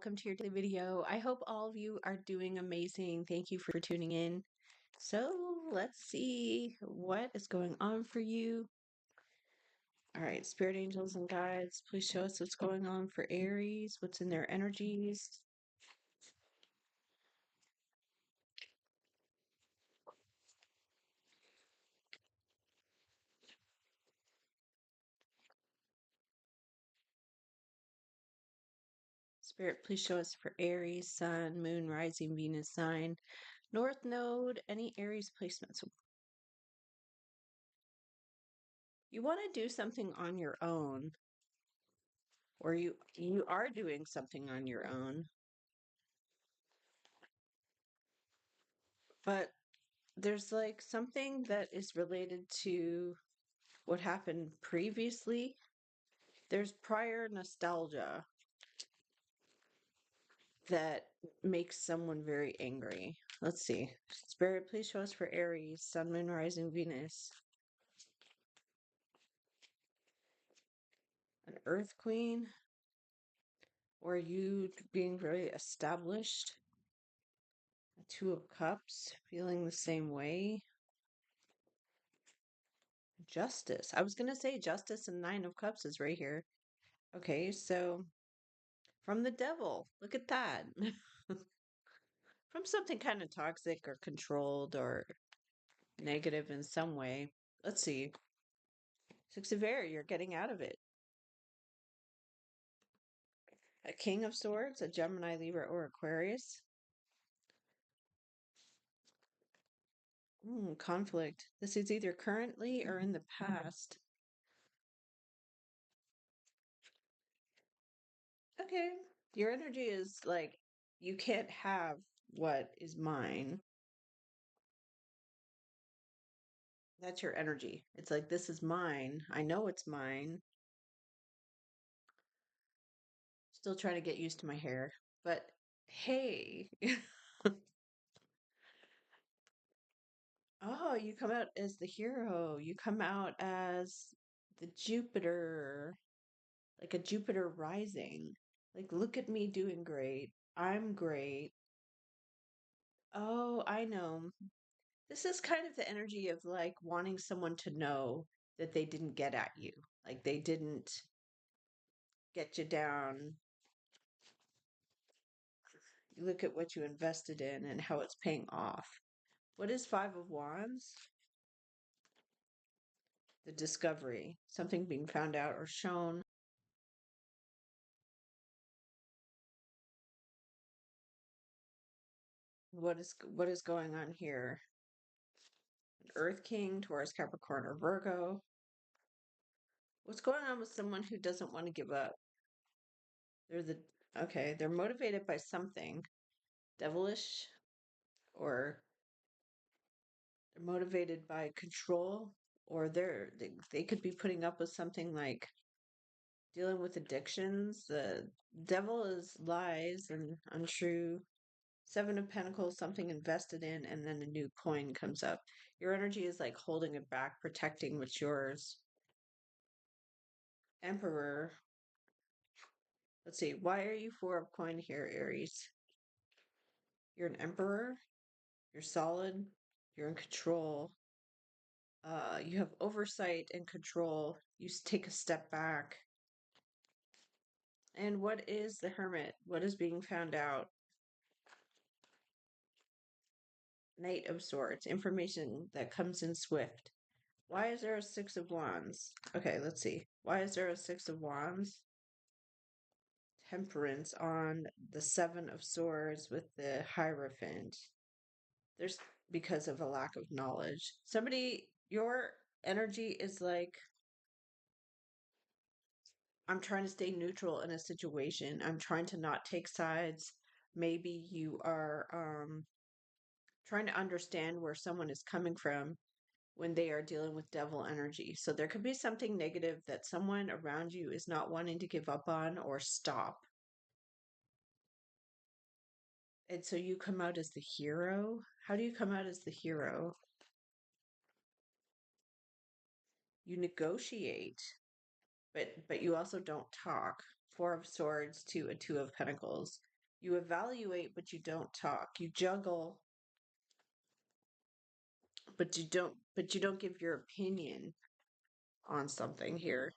welcome to your daily video. I hope all of you are doing amazing. Thank you for tuning in. So let's see what is going on for you. All right, spirit angels and guides, please show us what's going on for Aries, what's in their energies. Spirit, please show us for Aries, Sun, Moon, Rising, Venus sign, North Node, any Aries placements. You want to do something on your own, or you are doing something on your own, but there's like something that is related to what happened previously. There's prior nostalgia that makes someone very angry. Let's see. Spirit, please show us for Aries, Sun, Moon, Rising, Venus. An Earth Queen. Or you being very established. A Two of Cups, feeling the same way. Justice. I was going to say Justice and Nine of Cups is right here. Okay, so from the devil. Look at that. From something kind of toxic or controlled or negative in some way. Let's see. Six of Air, you're getting out of it. A King of Swords, a Gemini, Libra, or Aquarius. Conflict. This is either currently or in the past. Okay. Your energy is like, you can't have what is mine. That's your energy. It's like, this is mine. I know it's mine. Still trying to get used to my hair. But hey. Oh, you come out as the hero. You come out as the Jupiter, like a Jupiter rising. Like, look at me doing great. I'm great. Oh, I know. This is kind of the energy of like wanting someone to know that they didn't get at you. Like, they didn't get you down. You look at what you invested in and how it's paying off. What is Five of Wands? The discovery, something being found out or shown. What is going on here? An Earth King, Taurus, Capricorn, or Virgo. What's going on with someone who doesn't want to give up? They're motivated by something devilish, or they're motivated by control, or they could be putting up with something like dealing with addictions. The devil is lies and untrue. Seven of Pentacles, something invested in, and then a new coin comes up. Your energy is like holding it back, protecting what's yours. Emperor. Let's see. Why are you Four of Coin here, Aries? You're an emperor. You're solid. You're in control. You have oversight and control. You take a step back. And what is the Hermit? What is being found out? Knight of Swords. Information that comes in swift. Why is there a Six of Wands? Okay, let's see. Why is there a Six of Wands? Temperance on the Seven of Swords with the Hierophant. There's because of a lack of knowledge. Your energy is like, I'm trying to stay neutral in a situation. I'm trying to not take sides. Maybe you are trying to understand where someone is coming from when they are dealing with devil energy. So there could be something negative that someone around you is not wanting to give up on or stop. And so you come out as the hero. How do you come out as the hero? You negotiate, but you also don't talk. Four of Swords to a Two of Pentacles. You evaluate, but you don't talk. You juggle, but you don't give your opinion on something here.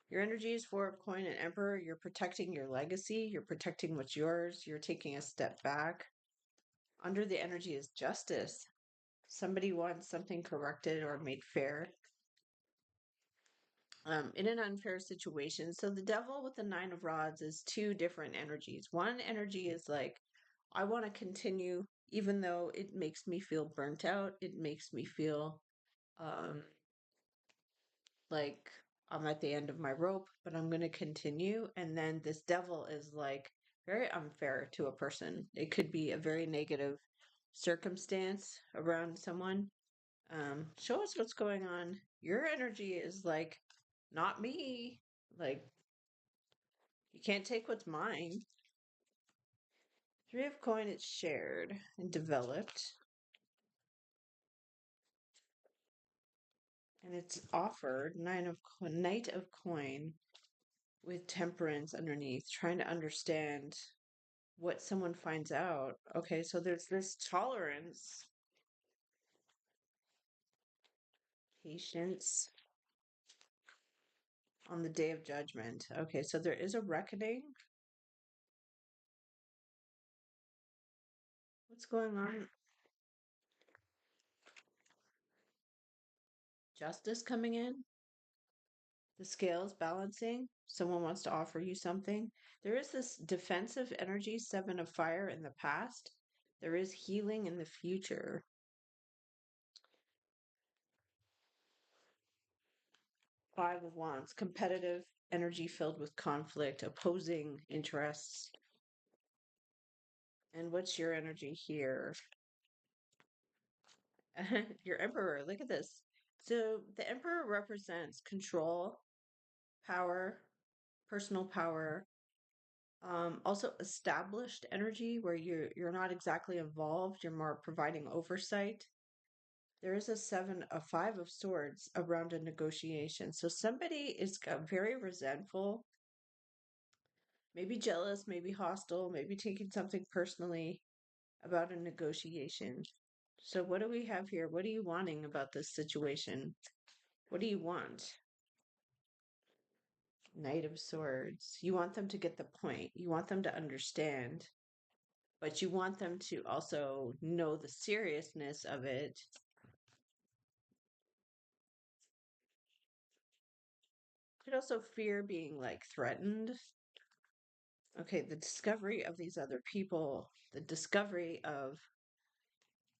Your energy is four of coin and emperor. You're protecting your legacy. You're protecting what's yours. You're taking a step back. Under the energy is justice. Somebody wants something corrected or made fair. In an unfair situation. So the devil with the nine of rods is two different energies. One energy is like, I want to continue, even though it makes me feel burnt out. It makes me feel um, like I'm at the end of my rope, but I'm going to continue. And then this devil is like very unfair to a person. It could be a very negative circumstance around someone. Show us what's going on. Your energy is like, not me. Like, you can't take what's mine. Three of coin, it's shared and developed. And it's offered knight of coin with temperance underneath, trying to understand what someone finds out. Okay, so there's this tolerance, patience on the day of judgment. Okay, so there is a reckoning. What's going on? Justice coming in. The scales balancing. Someone wants to offer you something. There is this defensive energy, seven of fire in the past. There is healing in the future. Five of wands, competitive energy filled with conflict, opposing interests. And what's your energy here? Your emperor, look at this. So the emperor represents control, power, personal power, also established energy where you're not exactly involved, you're more providing oversight. There is a five of swords around a negotiation. So somebody is very resentful, maybe jealous, maybe hostile, maybe taking something personally about a negotiation. So what do we have here? What are you wanting about this situation? What do you want? Knight of Swords. You want them to get the point. You want them to understand, but you want them to also know the seriousness of it. Could also fear being like threatened. Okay, the discovery of these other people, the discovery of.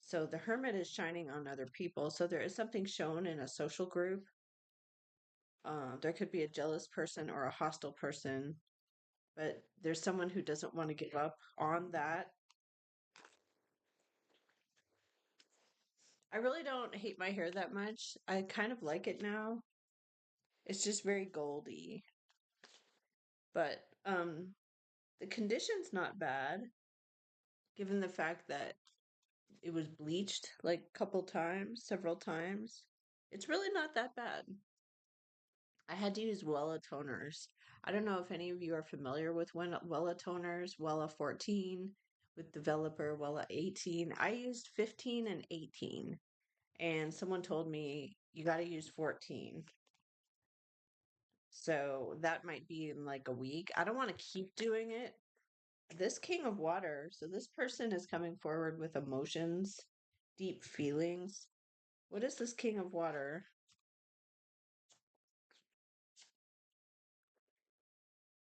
So the hermit is shining on other people. So there is something shown in a social group. There could be a jealous person or a hostile person, but there's someone who doesn't want to give up on that. I really don't hate my hair that much. I kind of like it now. It's just very goldy. But the condition's not bad, given the fact that it was bleached like a couple times, several times. It's really not that bad. I had to use Wella toners. I don't know if any of you are familiar with Wella toners, Wella 14, with developer Wella 18. I used 15 and 18, and someone told me you got to use 14. So that might be in like a week. I don't want to keep doing it. This King of Water, so this person is coming forward with emotions, deep feelings. What is this King of Water?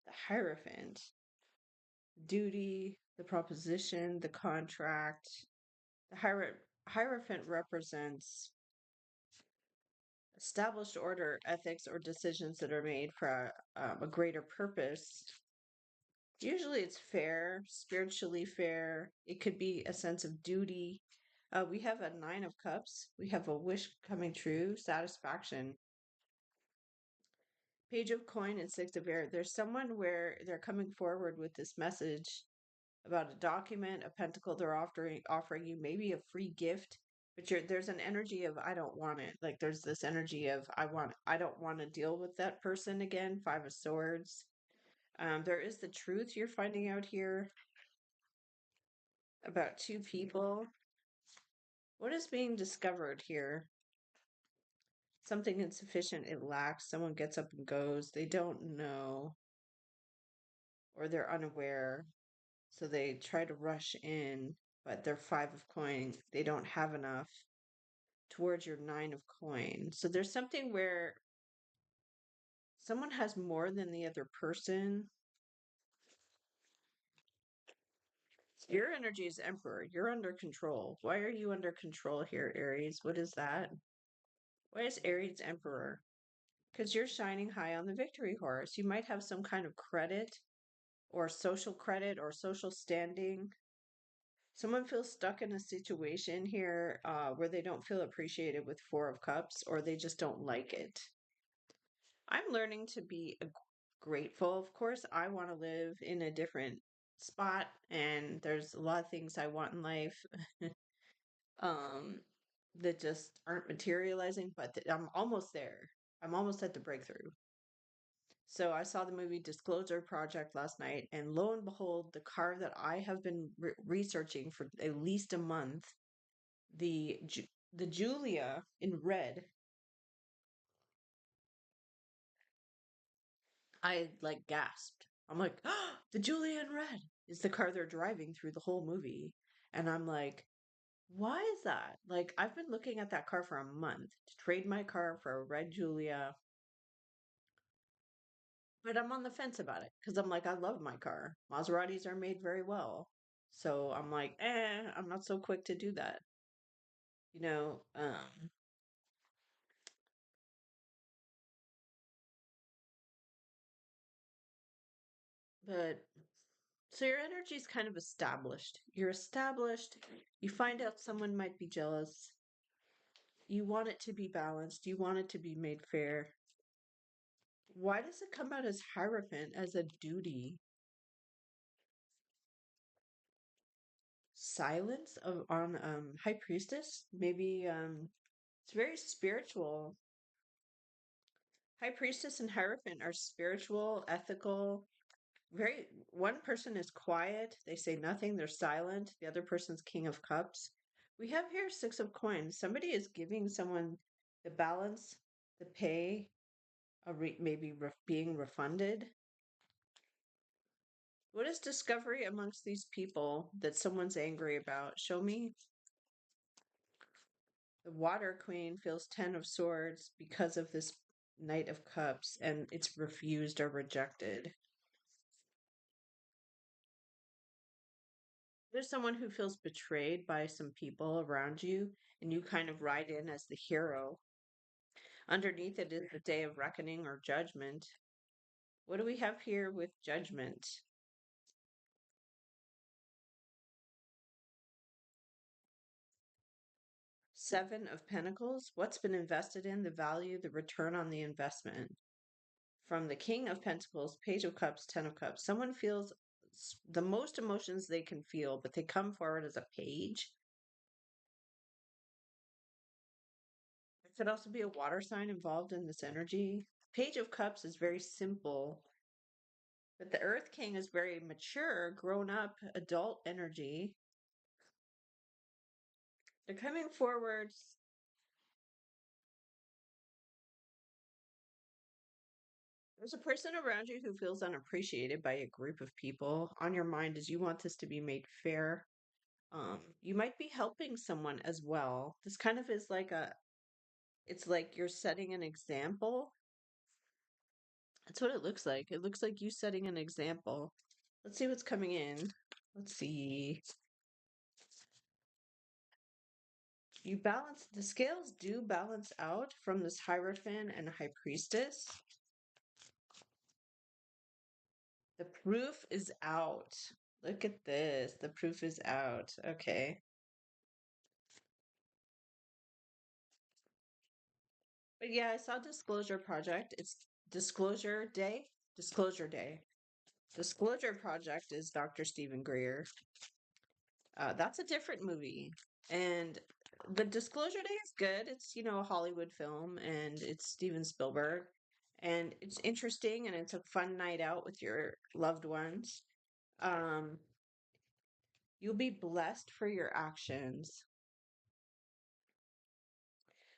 The Hierophant. Duty, the proposition, the contract. The Hierophant represents established order, ethics, or decisions that are made for a greater purpose. Usually it's fair, spiritually fair. It could be a sense of duty. We have a Nine of Cups. We have a wish coming true, satisfaction. Page of Coin and Six of Air. There's someone where they're coming forward with this message about a document, a pentacle they're offering you, maybe a free gift, but there's an energy of I don't want it. Like there's this energy of I don't want to deal with that person again. Five of Swords. There is the truth you're finding out here about two people. What is being discovered here? Something insufficient, it lacks. Someone gets up and goes. They don't know, or they're unaware. So they try to rush in, but they're five of coin. They don't have enough towards your nine of coin. So there's something where someone has more than the other person. Your energy is Emperor. You're under control. Why are you under control here, Aries? What is that? Why is Aries Emperor? Because you're shining high on the victory horse. You might have some kind of credit or social standing. Someone feels stuck in a situation here where they don't feel appreciated with Four of Cups, or they just don't like it. I'm learning to be grateful. Of course, I want to live in a different spot, and there's a lot of things I want in life um, that just aren't materializing, but I'm almost there. I'm almost at the breakthrough. So I saw the movie Disclosure Project last night, and lo and behold, the car that I have been researching for at least a month, the the Julia in red, I like gasped. I'm like, oh, the Julia in red is the car they're driving through the whole movie, and I'm like, why is that? Like, I've been looking at that car for a month to trade my car for a red Julia. But I'm on the fence about it because I'm like, I love my car. Maseratis are made very well. So I'm like, I'm not so quick to do that. You know, but so your energy is kind of established. You're established. You find out someone might be jealous. You want it to be balanced. You want it to be made fair. Why does it come out as Hierophant, as a duty? Silence of on High Priestess? Maybe it's very spiritual. High Priestess and Hierophant are spiritual, ethical. Very one person is quiet, they say nothing, they're silent. The other person's King of Cups. We have here Six of Coins. Somebody is giving someone the balance, the pay, maybe being refunded. What is discovery amongst these people that someone's angry about? Show me. The Water Queen feels 10 of Swords because of this Knight of Cups, and it's refused or rejected. There's someone who feels betrayed by some people around you, and you kind of ride in as the hero. Underneath it is the day of reckoning or judgment. What do we have here with judgment? Seven of Pentacles. What's been invested in, the value, the return on the investment. From the King of Pentacles, Page of Cups, Ten of Cups. Someone feels the most emotions they can feel, but they come forward as a page. It could also be a water sign involved in this energy. Page of Cups is very simple, but the Earth King is very mature, grown up, adult energy. They're coming forward. There's a person around you who feels unappreciated by a group of people. On your mind is you want this to be made fair. You might be helping someone as well. This kind of is like it's like you're setting an example. That's what it looks like. It looks like you setting an example. Let's see what's coming in. Let's see. You balance, the scales do balance out from this Hierophant and High Priestess. The proof is out. Look at this. The proof is out. Okay. But yeah, I saw Disclosure Project. It's Disclosure Day. Disclosure Day. Disclosure Project is Dr. Stephen Greer. That's a different movie. And the Disclosure Day is good. It's, a Hollywood film and it's Steven Spielberg. And it's interesting and it's a fun night out with your loved ones. Um, you'll be blessed for your actions.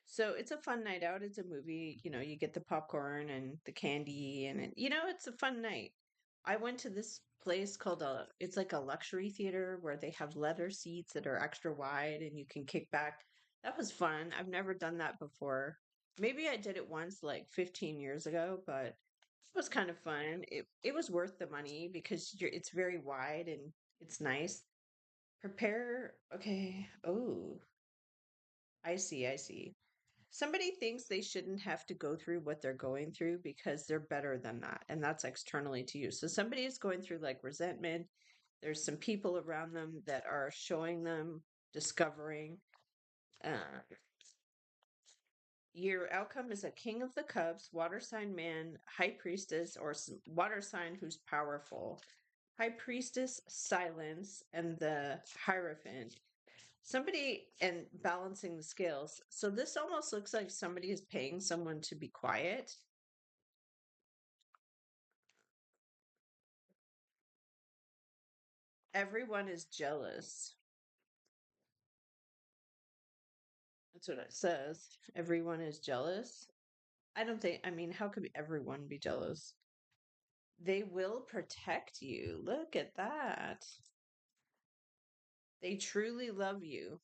So it's a fun night out. It's a movie, you get the popcorn and the candy and it's a fun night. I went to this place called it's like a luxury theater where they have leather seats that are extra wide and you can kick back. That was fun. I've never done that before. Maybe I did it once like 15 years ago, but it was kind of fun. It was worth the money because it's very wide and it's nice. Prepare, okay. Oh, I see, I see. Somebody thinks they shouldn't have to go through what they're going through because they're better than that. And that's externally to you. So somebody is going through like resentment. There's some people around them that are showing them, discovering. Uh, your outcome is a king of the cups, water sign man, high priestess, or water sign who's powerful. High priestess, silence, and the hierophant. Somebody and balancing the scales. So this almost looks like somebody is paying someone to be quiet. Everyone is jealous. That's what it says. Everyone is jealous. I don't think, I mean, how could everyone be jealous? They will protect you. Look at that. They truly love you.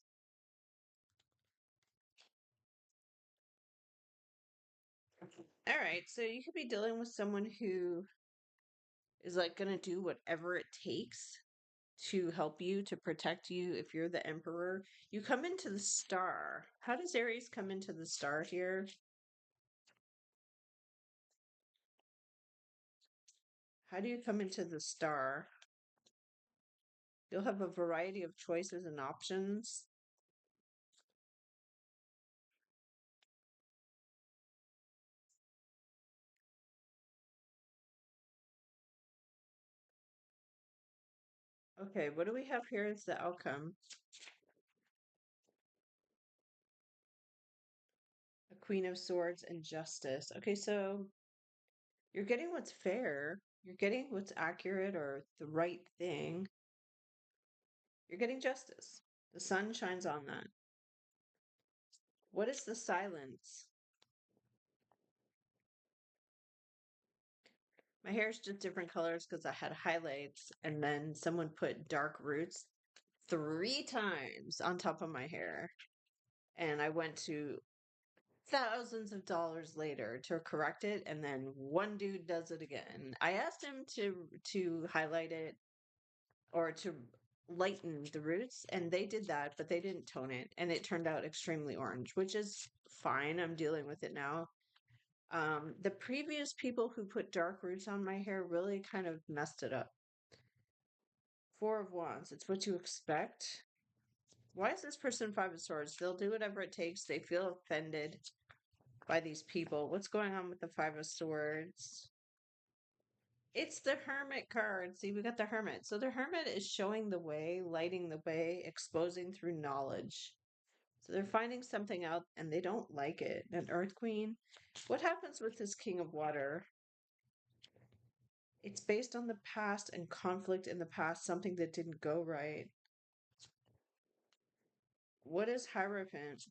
All right, so you could be dealing with someone who is like going to do whatever it takes to help you, to protect you. If you're the emperor, you come into the star. How does Aries come into the star here? How do you come into the star? You'll have a variety of choices and options. Okay, what do we have here as the outcome? A Queen of Swords and Justice. Okay, so you're getting what's fair. You're getting what's accurate or the right thing. You're getting justice. The sun shines on that. What is the silence? My hair is just different colors because I had highlights and then someone put dark roots 3 times on top of my hair. And I went to thousands of dollars later to correct it, and then one dude does it again. I asked him to highlight it or to lighten the roots, and they did that, but they didn't tone it, and it turned out extremely orange, which is fine. I'm dealing with it now. The previous people who put dark roots on my hair really kind of messed it up. Four of Wands, it's what you expect. Why is this person Five of Swords? They'll do whatever it takes. They feel offended by these people. What's going on with the Five of Swords? It's the Hermit card. See, we got the Hermit. So the Hermit is showing the way, lighting the way, exposing through knowledge. So they're finding something out and they don't like it. An Earth Queen. What happens with this King of Water? It's based on the past and conflict in the past, something that didn't go right. What is Hierophant?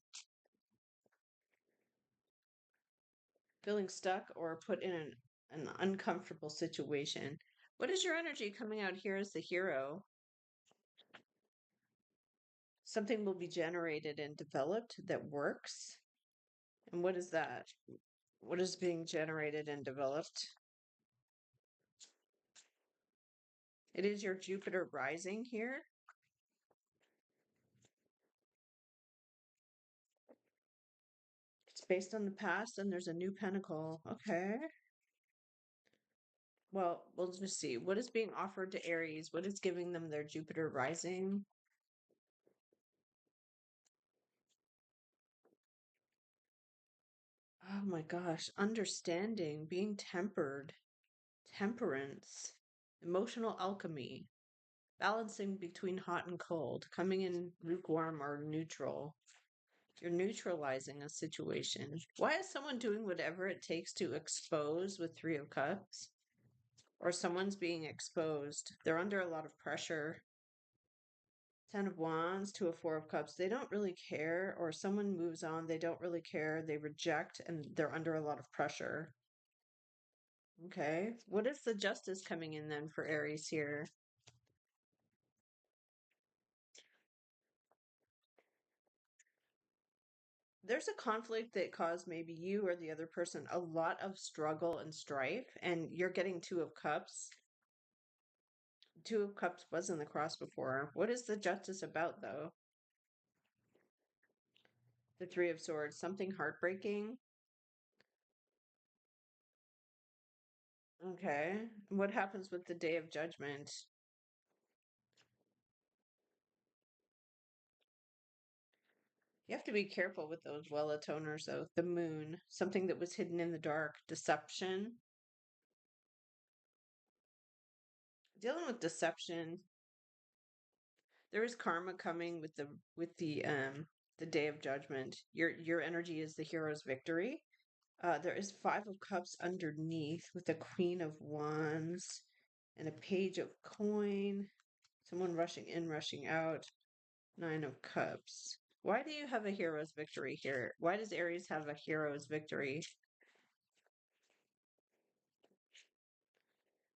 Feeling stuck or put in an uncomfortable situation. What is your energy coming out here as the hero? Something will be generated and developed that works. And what is that? What is being generated and developed? It is your Jupiter rising here. It's based on the past, and there's a new pentacle. Okay. Well, we'll just see. What is being offered to Aries? What is giving them their Jupiter rising? Oh my gosh. Understanding, being tempered, temperance, emotional alchemy, balancing between hot and cold, coming in lukewarm or neutral. You're neutralizing a situation. Why is someone doing whatever it takes to expose with Three of Cups? Or someone's being exposed. They're under a lot of pressure. Ten of Wands to a Four of Cups. They don't really care, or someone moves on. They don't really care. They reject, and they're under a lot of pressure. Okay. What is the Justice coming in then for Aries here? There's a conflict that caused maybe you or the other person a lot of struggle and strife, and you're getting Two of Cups. Two of Cups was in the cross before. What is the Justice about, though? The Three of Swords. Something heartbreaking. Okay. What happens with the Day of Judgment? You have to be careful with those well atoners, though. The moon, something that was hidden in the dark, deception. Dealing with deception, there is karma coming with the Day of Judgment. Your energy is the hero's victory. There is Five of Cups underneath with the Queen of Wands and a Page of Coin. Someone rushing in, rushing out. Nine of Cups. Why do you have a hero's victory here? Why does Aries have a hero's victory?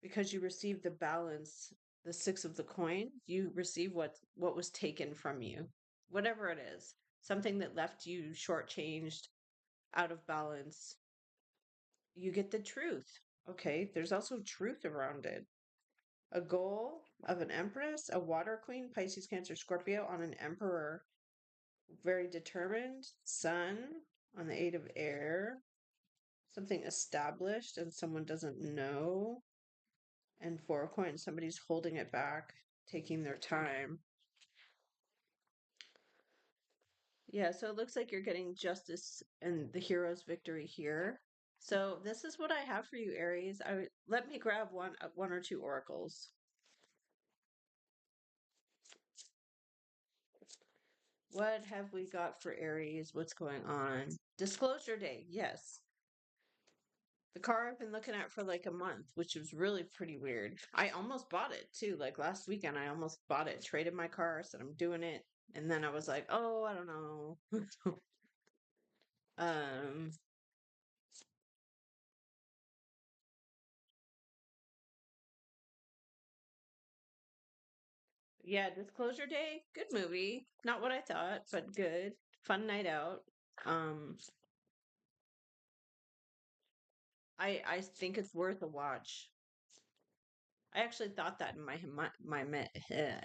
Because you receive the balance, the Six of the Coin. You receive what was taken from you, whatever it is, something that left you shortchanged, out of balance. You get the truth. Okay, there's also truth around it. A goal of an Empress, a Water Queen, Pisces, Cancer, Scorpio on an Emperor, very determined. Sun on the Eight of Air, something established and someone doesn't know. And Four of Coins, somebody's holding it back, taking their time. Yeah, so it looks like you're getting justice and the hero's victory here. So this is what I have for you, Aries. Let me grab one or two oracles. What have we got for Aries? What's going on? Disclosure day. Yes. The car I've been looking at for like a month, which was really pretty weird. I almost bought it too. Like last weekend, I almost bought it, traded my car, said I'm doing it. And then I was like, oh, I don't know. um, yeah, Disclosure Day, good movie. Not what I thought, but good. Fun night out. Um, I think it's worth a watch. I actually thought that in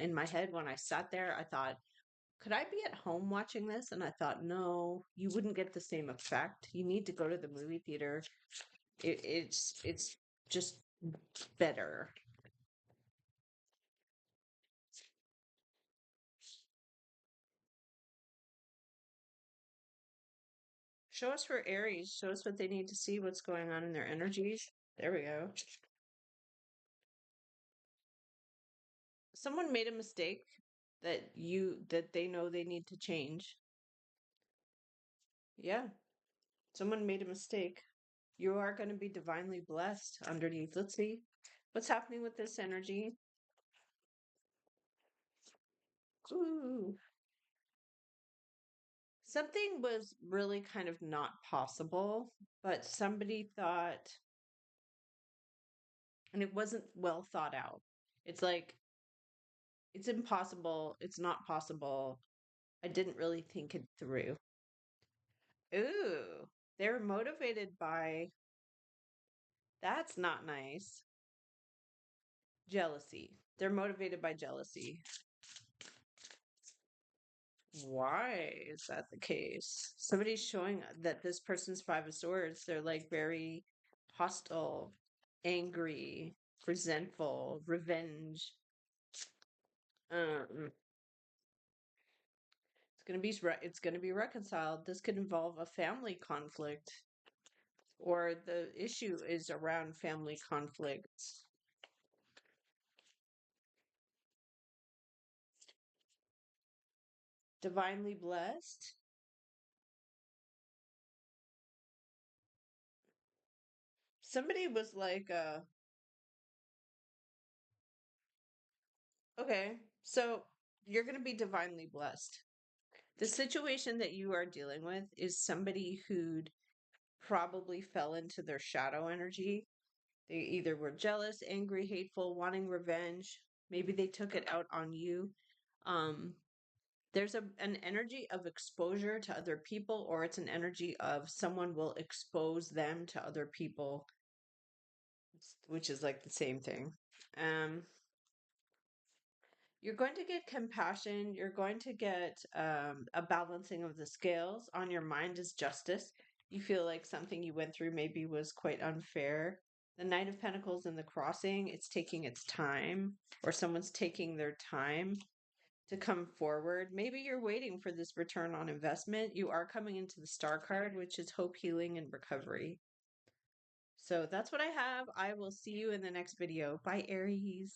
in my head when I sat there. I thought, could I be at home watching this? And I thought, no, you wouldn't get the same effect. You need to go to the movie theater. It's just better. Show us for Aries. Show us what they need to see, what's going on in their energies. There we go. Someone made a mistake that they know they need to change. Yeah, someone made a mistake. You are going to be divinely blessed underneath. Let's see what's happening with this energy. Ooh. Something was really kind of not possible, but somebody thought, and it wasn't well thought out. It's like, it's impossible. It's not possible. I didn't really think it through. Ooh, they're motivated by, that's not nice. Jealousy. They're motivated by jealousy. Why is that the case? Somebody's showing that this person's Five of Swords, they're like very hostile, angry, resentful, revenge. It's gonna be reconciled. This could involve a family conflict, or the issue is around family conflicts. Divinely blessed. somebody was like, okay, so you're going to be divinely blessed. The situation that you are dealing with is somebody who'd probably fell into their shadow energy. They either were jealous, angry, hateful, wanting revenge. Maybe they took it out on you. Um, there's an energy of exposure to other people, or it's an energy of someone will expose them to other people, which is like the same thing. Um, you're going to get compassion. You're going to get a balancing of the scales. On your mind is justice. You feel like something you went through maybe was quite unfair. The Knight of Pentacles in the crossing, it's taking its time, or someone's taking their time to come forward. Maybe you're waiting for this return on investment. You are coming into the Star card, which is hope, healing, and recovery. So that's what I have. I will see you in the next video. Bye, Aries.